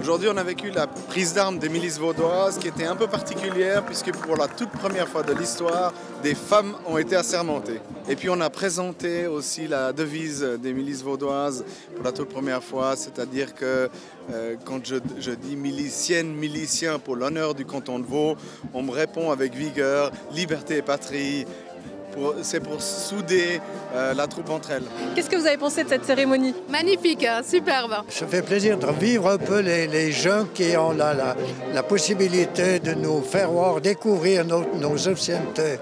Aujourd'hui, on a vécu la prise d'armes des milices vaudoises qui était un peu particulière puisque pour la toute première fois de l'histoire, des femmes ont été assermentées. Et puis on a présenté aussi la devise des milices vaudoises pour la toute première fois, c'est-à-dire que quand je dis milicienne, milicien pour l'honneur du canton de Vaud, on me répond avec vigueur, liberté et patrie. C'est pour souder la troupe entre elles. Qu'est-ce que vous avez pensé de cette cérémonie? Magnifique, hein, superbe. Ça fait plaisir de vivre un peu les jeunes qui ont la possibilité de nous faire voir, découvrir nos anciennetés.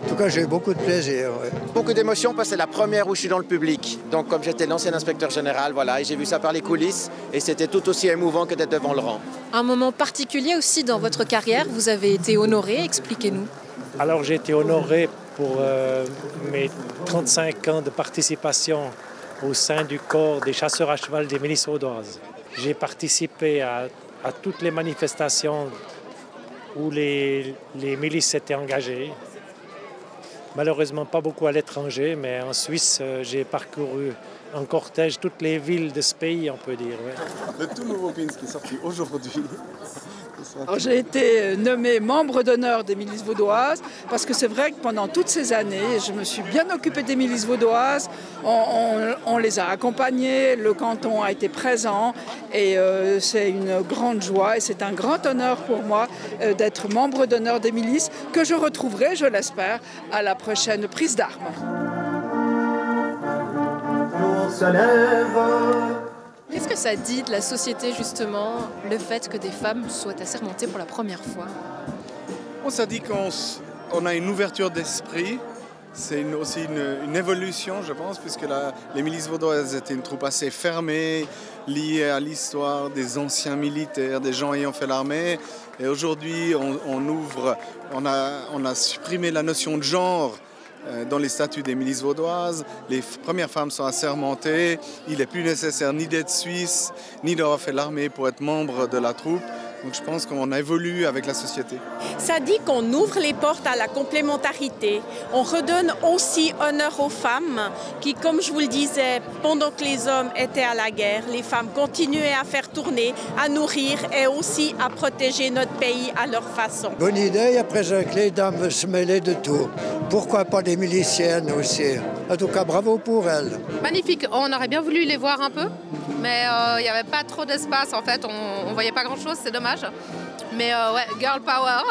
En tout cas, j'ai eu beaucoup de plaisir. Ouais. Beaucoup d'émotions parce que c'est la première où je suis dans le public. Donc comme j'étais l'ancien inspecteur général, voilà, et j'ai vu ça par les coulisses et c'était tout aussi émouvant que d'être devant le rang. Un moment particulier aussi dans votre carrière, vous avez été honoré, expliquez-nous. Alors j'ai été honoré pour mes 35 ans de participation au sein du corps des chasseurs à cheval des milices vaudoises. J'ai participé à toutes les manifestations où les milices s'étaient engagées. Malheureusement pas beaucoup à l'étranger, mais en Suisse, j'ai parcouru en cortège toutes les villes de ce pays, on peut dire. Ouais. Le tout nouveau pins qui est sorti aujourd'hui. J'ai été nommée membre d'honneur des milices vaudoises parce que c'est vrai que pendant toutes ces années, je me suis bien occupée des milices vaudoises. On les a accompagnées, le canton a été présent et c'est une grande joie et c'est un grand honneur pour moi d'être membre d'honneur des milices que je retrouverai, je l'espère, à la prochaine prise d'armes. Qu'est-ce que ça dit de la société, justement, le fait que des femmes soient assermentées pour la première fois? Ça dit qu'on a une ouverture d'esprit. C'est aussi une évolution, je pense, puisque les milices vaudoises étaient une troupe assez fermée, liée à l'histoire des anciens militaires, des gens ayant fait l'armée. Et aujourd'hui, on a supprimé la notion de genre dans les statuts des milices vaudoises. Les premières femmes sont assermentées. Il n'est plus nécessaire ni d'être suisse, ni d'avoir fait l'armée pour être membre de la troupe. Donc je pense qu'on a évolué avec la société. Ça dit qu'on ouvre les portes à la complémentarité. On redonne aussi honneur aux femmes qui, comme je vous le disais, pendant que les hommes étaient à la guerre, les femmes continuaient à faire tourner, à nourrir et aussi à protéger notre pays à leur façon. Bonne idée, après que les dames se mêlaient de tout. Pourquoi pas des miliciennes aussi? En tout cas, bravo pour elles. Magnifique, on aurait bien voulu les voir un peu, mais il n'y avait pas trop d'espace en fait, on ne voyait pas grand-chose, c'est dommage. Mais ouais, girl power.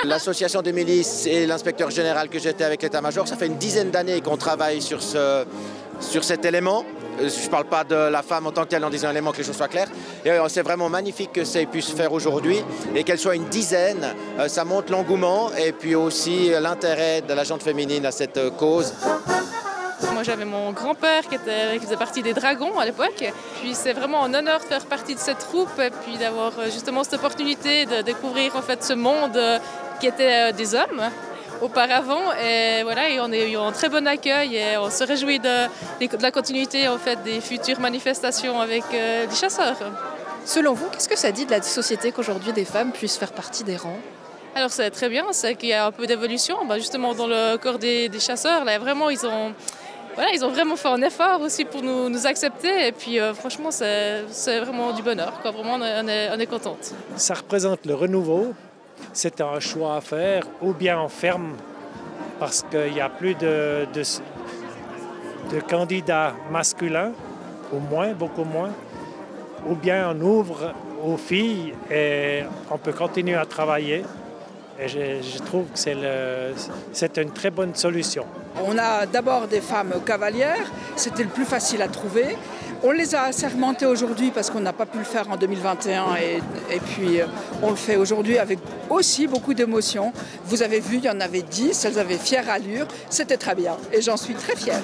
L'association des milices et l'inspecteur général que j'étais avec l'état-major, ça fait une dizaine d'années qu'on travaille sur cet élément. Je ne parle pas de la femme en tant que telle en disant un élément que les choses soient claires. Et c'est vraiment magnifique que ça puisse se faire aujourd'hui et qu'elle soit une dizaine. Ça montre l'engouement et puis aussi l'intérêt de la gente féminine à cette cause. Moi j'avais mon grand-père qui faisait partie des Dragons à l'époque. Puis c'est vraiment un honneur de faire partie de cette troupe et puis d'avoir justement cette opportunité de découvrir en fait ce monde qui était des hommes auparavant. Et voilà, et on a eu un très bon accueil et on se réjouit de la continuité en fait des futures manifestations avec les chasseurs. Selon vous, qu'est-ce que ça dit de la société qu'aujourd'hui des femmes puissent faire partie des rangs? Alors c'est très bien, c'est qu'il y a un peu d'évolution. Justement dans le corps des chasseurs, là vraiment ils ont vraiment fait un effort aussi pour nous accepter et puis franchement c'est vraiment du bonheur, quoi. Vraiment on est contente. Ça représente le renouveau, c'est un choix à faire, ou bien on ferme parce qu'il n'y a plus de candidats masculins, au moins, beaucoup moins, ou bien on ouvre aux filles et on peut continuer à travailler. Et je trouve que c'est une très bonne solution. On a d'abord des femmes cavalières, c'était le plus facile à trouver. On les a assermentées aujourd'hui parce qu'on n'a pas pu le faire en 2021 et puis on le fait aujourd'hui avec aussi beaucoup d'émotion. Vous avez vu, il y en avait 10, elles avaient fière allure, c'était très bien et j'en suis très fière.